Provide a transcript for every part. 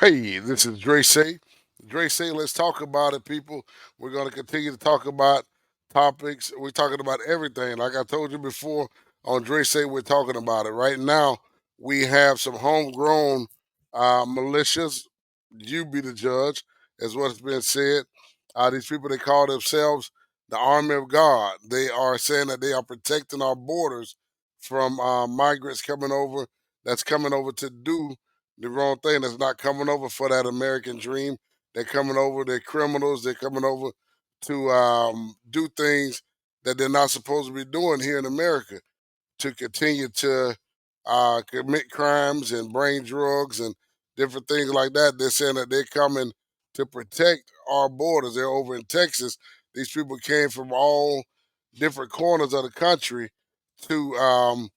Hey, this is Dre Say. Dre Say, let's talk about it, people. We're going to continue to talk about topics. We're talking about everything. Like I told you before on Dre Say, we're talking about it. Right now, we have some homegrown militias. You be the judge, is what's been said. These people, they call themselves the Army of God. They are saying that they are protecting our borders from migrants coming over, that's coming over to do the wrong thing, that's not coming over for that American dream. They're coming over, they're criminals, they're coming over to do things that they're not supposed to be doing here in America, to continue to commit crimes and bring drugs and different things like that. They're saying that they're coming to protect our borders. They're over in Texas. These people came from all different corners of the country to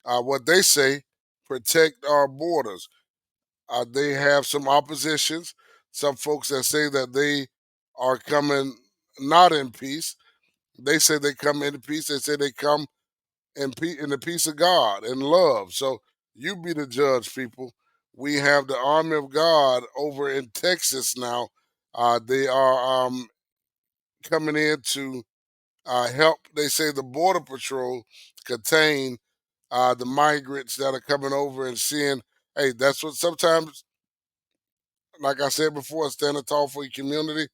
what they say, protect our borders. They have some oppositions, some folks that say that they are coming not in peace. They say they come in peace. They say they come in the peace of God and love. So you be the judge, people. We have the army of God over in Texas now. They are coming in to help. They say the border patrol contain the migrants that are coming over and seeing. Hey, that's what sometimes, like I said before, standing tall for your community.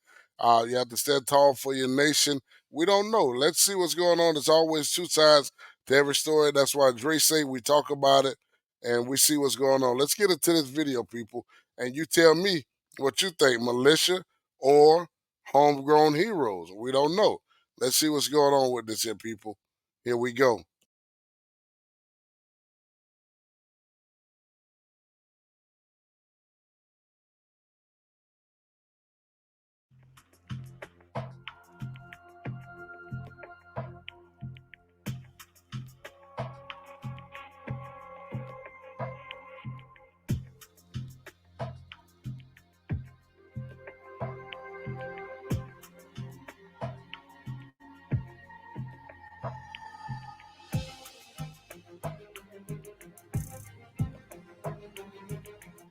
You have to stand tall for your nation. We don't know. Let's see what's going on. There's always two sides to every story. That's why Dre say we talk about it and we see what's going on. Let's get into this video, people, and you tell me what you think, militia or homegrown heroes. We don't know. Let's see what's going on with this here, people. Here we go.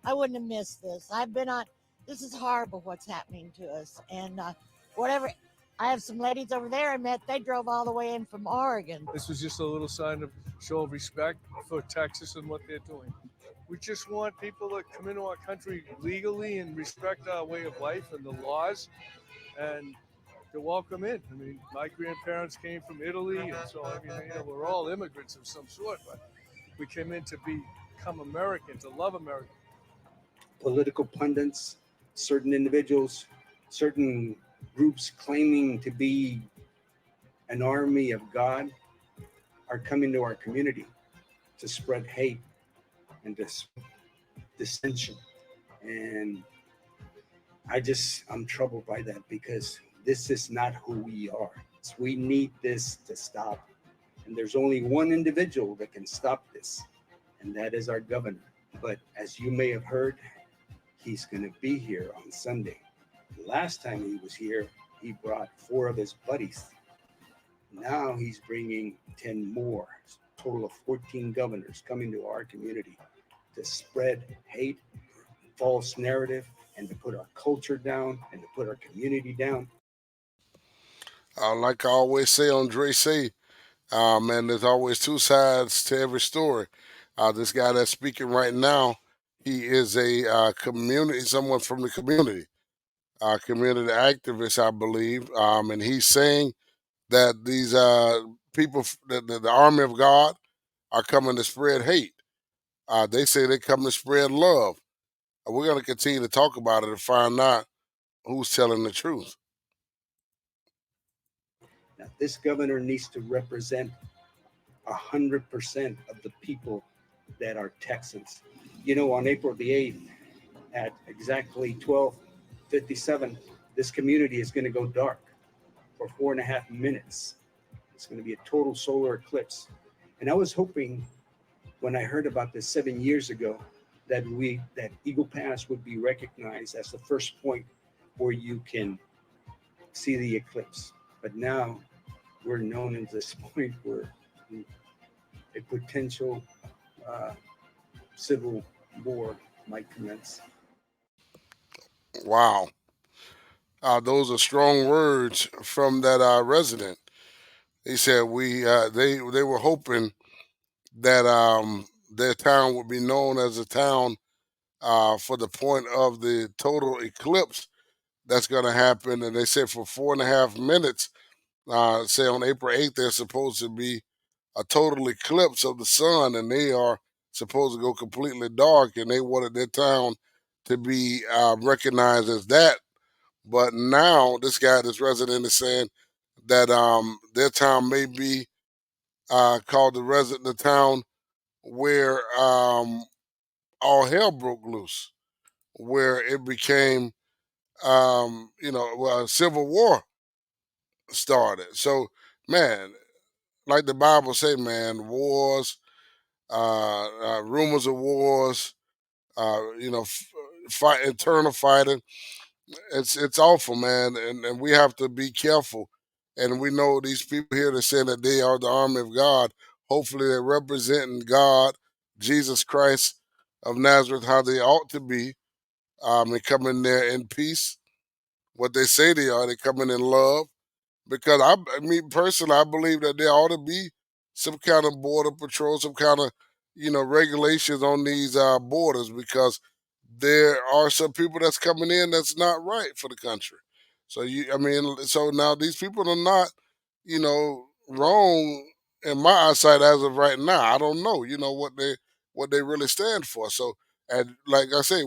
I wouldn't have missed this. I've been on. This is horrible. What's happening to us, and whatever. I have some ladies over there I met. They drove all the way in from Oregon. This was just a little sign of show of respect for Texas and what they're doing. We just want people to come into our country legally and respect our way of life and the laws, and to welcome in. I mean, my grandparents came from Italy, and so I mean, we're all immigrants of some sort, but we came in to become American, to love America. Political pundits, certain individuals, certain groups claiming to be an army of God are coming to our community to spread hate and dissension. And I'm troubled by that because this is not who we are. So we need this to stop. And there's only one individual that can stop this, and that is our governor. But as you may have heard, he's going to be here on Sunday. Last time he was here, he brought 4 of his buddies. Now he's bringing 10 more, total of 14 governors coming to our community to spread hate, false narrative, and to put our culture down and to put our community down. Like I always say on Dre Say, man, there's always two sides to every story. This guy that's speaking right now, he is a community, someone from the community, community activist, I believe, and he's saying that these people, the army of God, are coming to spread hate. They say they come to spread love. We're going to continue to talk about it and find out who's telling the truth. Now, this governor needs to represent 100% of the people that are Texans. On April the 8th at exactly 12:57, this community is going to go dark for 4.5 minutes. It's going to be a total solar eclipse. And I was hoping when I heard about this 7 years ago that Eagle Pass would be recognized as the first point where you can see the eclipse. But now we're known as this point where a potential uh, civil war might commence. Wow. Those are strong words from that resident. He said they were hoping that their town would be known as a town for the point of the total eclipse that's going to happen. And they said for 4.5 minutes, say on April 8th, there's supposed to be a total eclipse of the sun, and they are supposed to go completely dark, and they wanted their town to be recognized as that. But now this resident is saying that their town may be called the town where all hell broke loose, where it became well, a civil war started. So, man, like the Bible say, man, wars, rumors of wars, fight, internal fighting. It's awful, man, and we have to be careful. And we know these people here that say that they are the army of God. Hopefully, they're representing God, Jesus Christ of Nazareth, how they ought to be, and coming there in peace. What they say they are, they coming in love. Because I mean, personally, I believe that there ought to be some kind of border patrol, some kind of regulations on these borders, because there are some people that's coming in that's not right for the country. So I mean, so now these people are not, wrong in my eyesight as of right now. I don't know, what they really stand for. So, and like I say,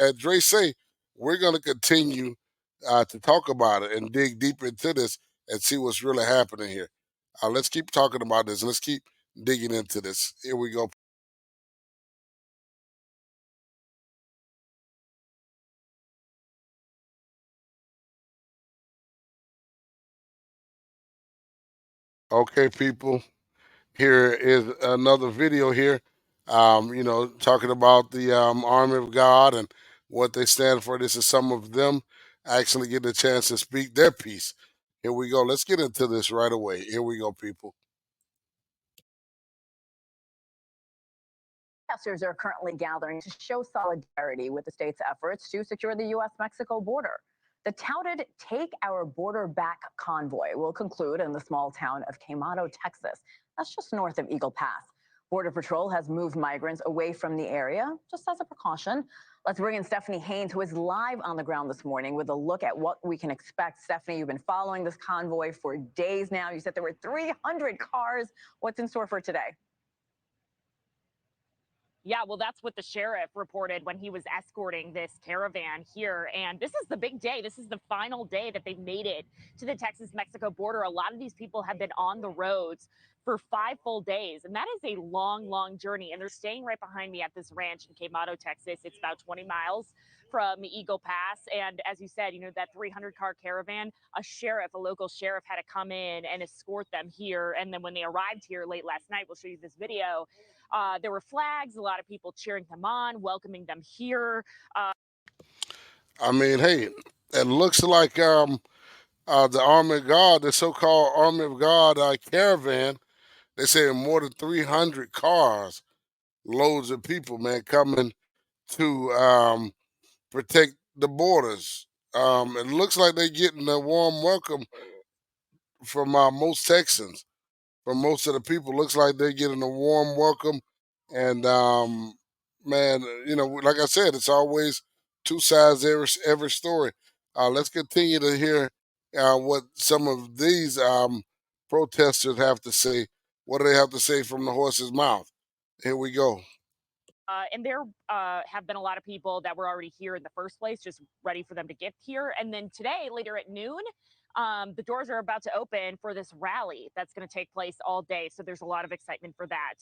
as Dre say, we're gonna continue to talk about it and dig deep into this and see what's really happening here. Let's keep talking about this. Let's keep digging into this. Here we go. Okay, people. Here is another video here. Talking about the Army of God and what they stand for. This is some of them actually getting a chance to speak their piece. Here we go. Let's get into this right away. Here we go, people. Protesters are currently gathering to show solidarity with the state's efforts to secure the U.S. Mexico border. The touted Take Our Border Back convoy will conclude in the small town of Quemado, Texas. That's just north of Eagle Pass. Border Patrol has moved migrants away from the area just as a precaution. Let's bring in Stephanie Haynes, who is live on the ground this morning with a look at what we can expect. Stephanie, you've been following this convoy for days now. You said there were 300 cars. What's in store for today? Yeah, well, that's what the sheriff reported when he was escorting this caravan here. And this is the big day. This is the final day that they've made it to the Texas Mexico border. A lot of these people have been on the roads for 5 full days. And that is a long, long journey. And they're staying right behind me at this ranch in Quemado, Texas. It's about 20 miles from Eagle Pass. And as you said, that 300-car caravan, a local sheriff had to come in and escort them here. And then when they arrived here late last night, we'll show you this video. There were flags, a lot of people cheering them on, welcoming them here. I mean, hey, it looks like the Army of God, the so-called Army of God caravan. They say more than 300 cars, loads of people, man, coming to protect the borders. It looks like they're getting a warm welcome from most Texans, from most of the people. Looks like they're getting a warm welcome. And man, like I said, it's always two sides every story. Let's continue to hear what some of these protesters have to say. What do they have to say from the horse's mouth? Here we go. And there have been a lot of people that were already here in the first place, just ready for them to get here. And then today, later at noon, the doors are about to open for this rally that's going to take place all day. So there's a lot of excitement for that.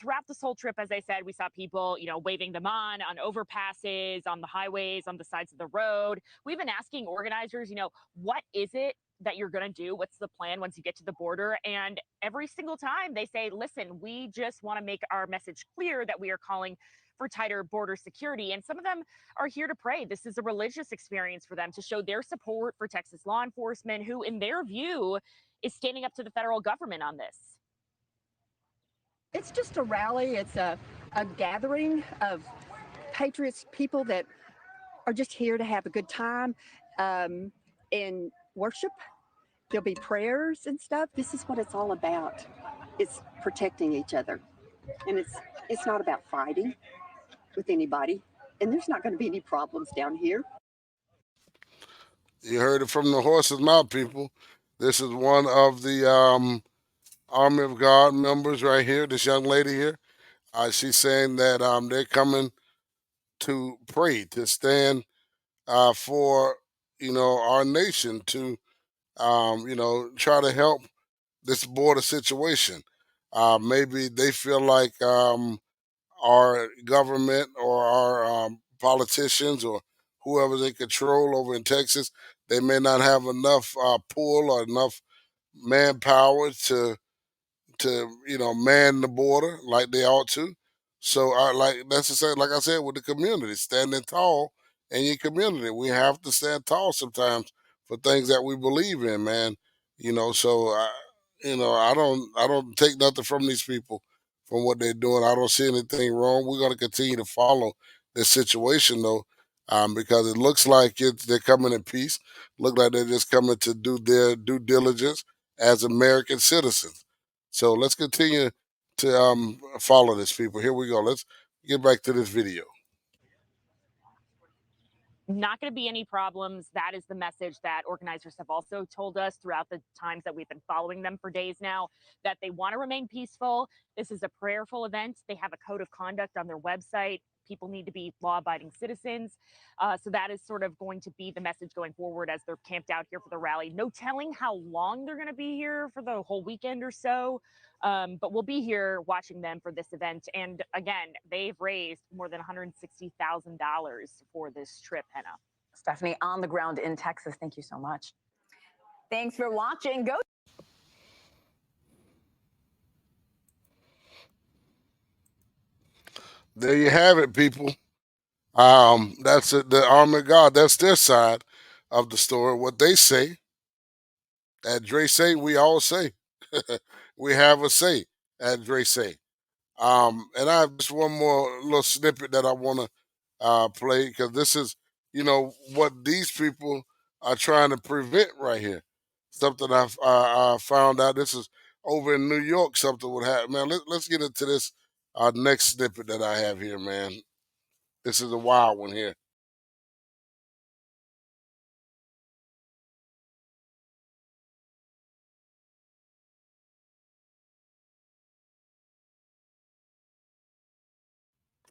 Throughout this whole trip, as I said, we saw people, waving them on overpasses, on the highways, on the sides of the road. We've been asking organizers, what is it that you're going to do? What's the plan once you get to the border? And every single time they say, listen, we just want to make our message clear that we are calling for tighter border security. And some of them are here to pray. This is a religious experience for them to show their support for Texas law enforcement, who, in their view, is standing up to the federal government on this. It's just a rally. It's a gathering of patriots, people that are just here to have a good time and worship. There'll be prayers and stuff. This is what it's all about. It's protecting each other. And it's not about fighting with anybody. And there's not going to be any problems down here. You heard it from the horse's mouth, people. This is one of the Army of God members right here. This young lady here. She's saying that they're coming to pray, to stand for our nation, to try to help this border situation. Maybe they feel like our government or our politicians or whoever they control over in Texas, they may not have enough pull or enough manpower to man the border like they ought to. So like that's the same, like I said, with the community, standing tall in your community. We have to stand tall sometimes for things that we believe in, man. So I don't take nothing from these people from what they're doing. I don't see anything wrong. We're gonna continue to follow this situation though. Because it looks like they're coming in peace. Look like they're just coming to do their due diligence as American citizens. So let's continue to follow this, people. Here we go. Let's get back to this video. Not going to be any problems. That is the message that organizers have also told us throughout the times that we've been following them for days now, that they want to remain peaceful. This is a prayerful event. They have a code of conduct on their website. People need to be law-abiding citizens. So that is sort of going to be the message going forward as they're camped out here for the rally. No telling how long they're going to be here, for the whole weekend or so. But we'll be here watching them for this event. And again, they've raised more than $160,000 for this trip, Henna. Stephanie, on the ground in Texas, thank you so much. Thanks for watching. Go. There you have it, people. That's it, the army of God. That's their side of the story. What they say, at Dre say, we all say. We have a say, at Dre say. And I have just one more little snippet that I want to play, because this is, what these people are trying to prevent right here. Something I found out. This is over in New York. Something would happen, man. Let's get into this next snippet that I have here, man. This is a wild one here.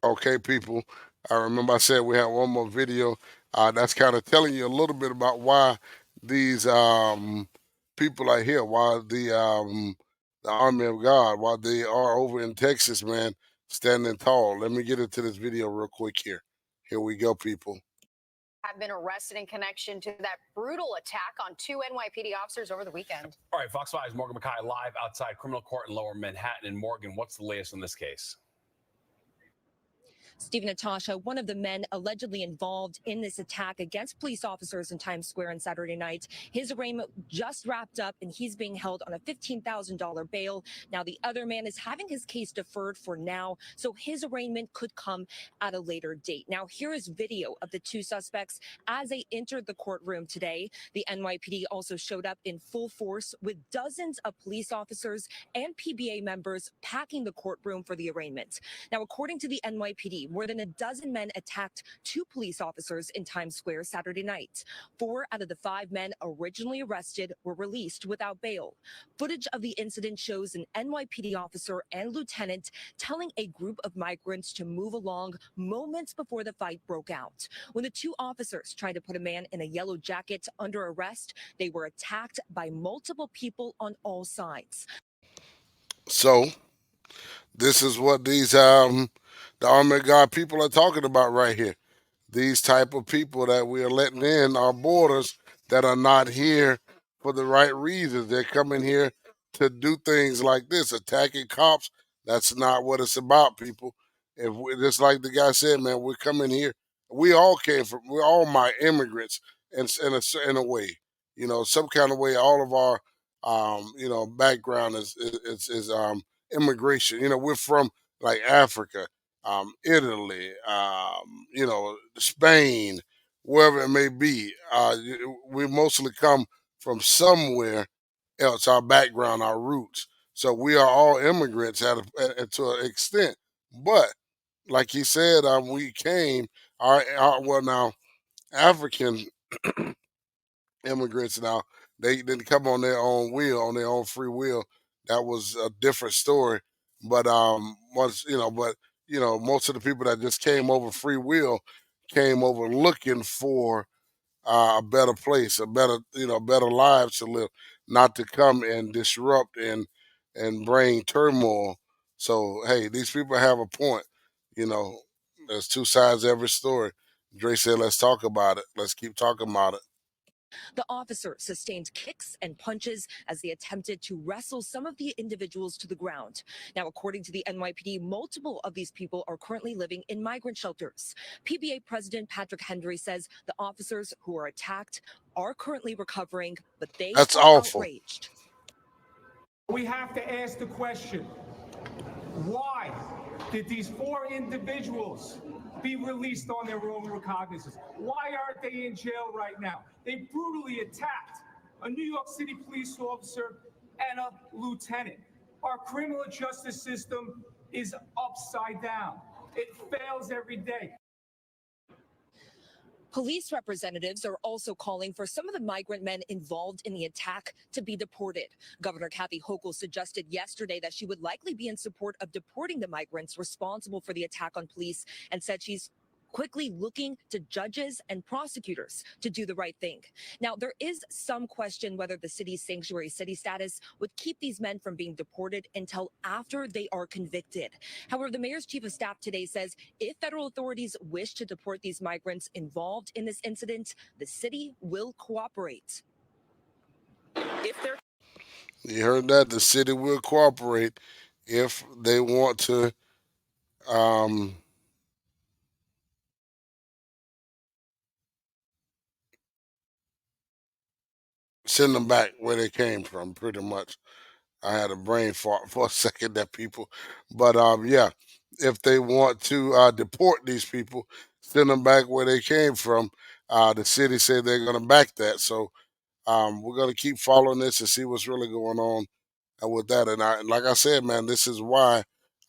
Okay, people. I remember I said we had one more video. That's kind of telling you a little bit about why these people are here, why the Army of God, why they are over in Texas, man, standing tall. Let me get into this video real quick here. Here we go, people. Have been arrested in connection to that brutal attack on two NYPD officers over the weekend. All right, Fox 5's Morgan McKay live outside criminal court in Lower Manhattan. And Morgan, what's the latest on this case? Steve Natasha, one of the men allegedly involved in this attack against police officers in Times Square on Saturday night. His arraignment just wrapped up and he's being held on a $15,000 bail. Now, the other man is having his case deferred for now, so his arraignment could come at a later date. Now, here is video of the two suspects as they entered the courtroom today. The NYPD also showed up in full force with dozens of police officers and PBA members packing the courtroom for the arraignment. Now, according to the NYPD, more than a dozen men attacked two police officers in Times Square Saturday night. 4 out of the 5 men originally arrested were released without bail. Footage of the incident shows an NYPD officer and lieutenant telling a group of migrants to move along moments before the fight broke out. When the two officers tried to put a man in a yellow jacket under arrest, they were attacked by multiple people on all sides. So this is what these the Army of God people are talking about right here. These type of people that we are letting in our borders that are not here for the right reasons. They're coming here to do things like this, attacking cops. That's not what it's about, people. If we, just like the guy said, man, we're coming here. We all came from. We're all my immigrants in a way. Some kind of way. All of our background is immigration. We're from like Africa, Italy, Spain, wherever it may be. We mostly come from somewhere else, our background, our roots. So we are all immigrants to an extent. But like he said, we came, well, now, African immigrants now, they didn't come on their own will, on their own free will. That was a different story. But most of the people that just came over free will came over looking for a better place, a better lives to live, not to come and disrupt and bring turmoil. So hey, these people have a point. You know, there's two sides to every story. Dre said, "Let's talk about it. Let's keep talking about it." The officer sustained kicks and punches as they attempted to wrestle some of the individuals to the ground. Now, according to the NYPD, multiple of these people are currently living in migrant shelters. PBA President Patrick Henry says the officers who were attacked are currently recovering, but they That's are awful. outraged. We have to ask the question, why did these four individuals be released on their own recognizance? Why aren't they in jail right now? They brutally attacked a New York City police officer and a lieutenant. Our criminal justice system is upside down. It fails every day. Police representatives are also calling for some of the migrant men involved in the attack to be deported. Governor Kathy Hochul suggested yesterday that she would likely be in support of deporting the migrants responsible for the attack on police, and said she's quickly looking to judges and prosecutors to do the right thing. Now, there is some question whether the city's sanctuary city status would keep these men from being deported until after they are convicted. However, the mayor's chief of staff today says if federal authorities wish to deport these migrants involved in this incident, the city will cooperate. You heard that? The city will cooperate if they want to um, send them back where they came from, pretty much. I had a brain fart for a second, that people. But yeah, if they want to deport these people, send them back where they came from, the city said they're going to back that. So we're going to keep following this and see what's really going on with that. And like I said, man, this is why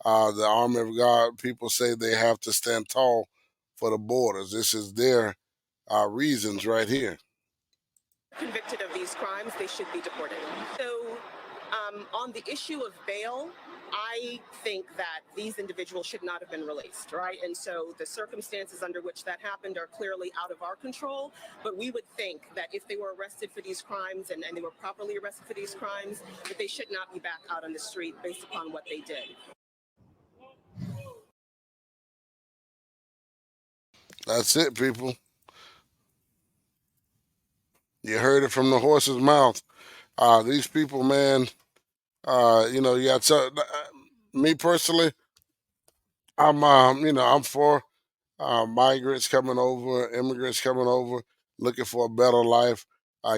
the Army of God people say they have to stand tall for the borders. This is their reasons right here. Convicted of these crimes, they should be deported. So, on the issue of bail, I think that these individuals should not have been released, right? And so the circumstances under which that happened are clearly out of our control. But we would think that if they were arrested for these crimes and they were properly arrested for these crimes, that they should not be back out on the street based upon what they did. That's it, people. You heard it from the horse's mouth. These people, man, you got me personally, I'm for migrants coming over, immigrants coming over, looking for a better life,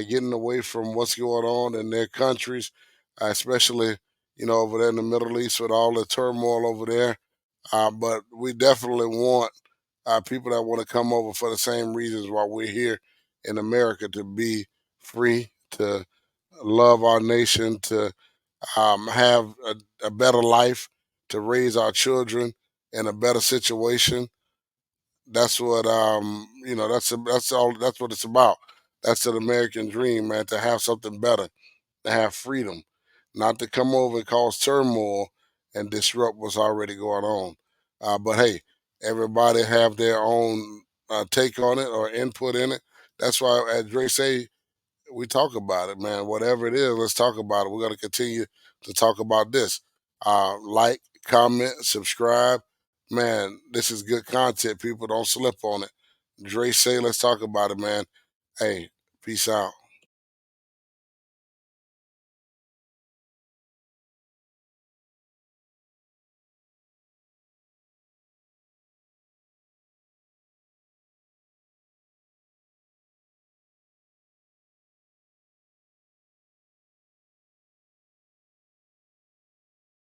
getting away from what's going on in their countries, especially, over there in the Middle East with all the turmoil over there. But we definitely want people that want to come over for the same reasons why we're here in America, to be free, to love our nation, to have a better life, to raise our children in a better situation. That's what that's what it's about. That's an American dream, man, to have something better, to have freedom, not to come over and cause turmoil and disrupt what's already going on. But hey, everybody have their own take on it or input in it. That's why, as Dre say, we talk about it, man. Whatever it is, let's talk about it. We're going to continue to talk about this. Like, comment, subscribe. Man, this is good content. People, don't slip on it. Dre say, let's talk about it, man. Hey, peace out.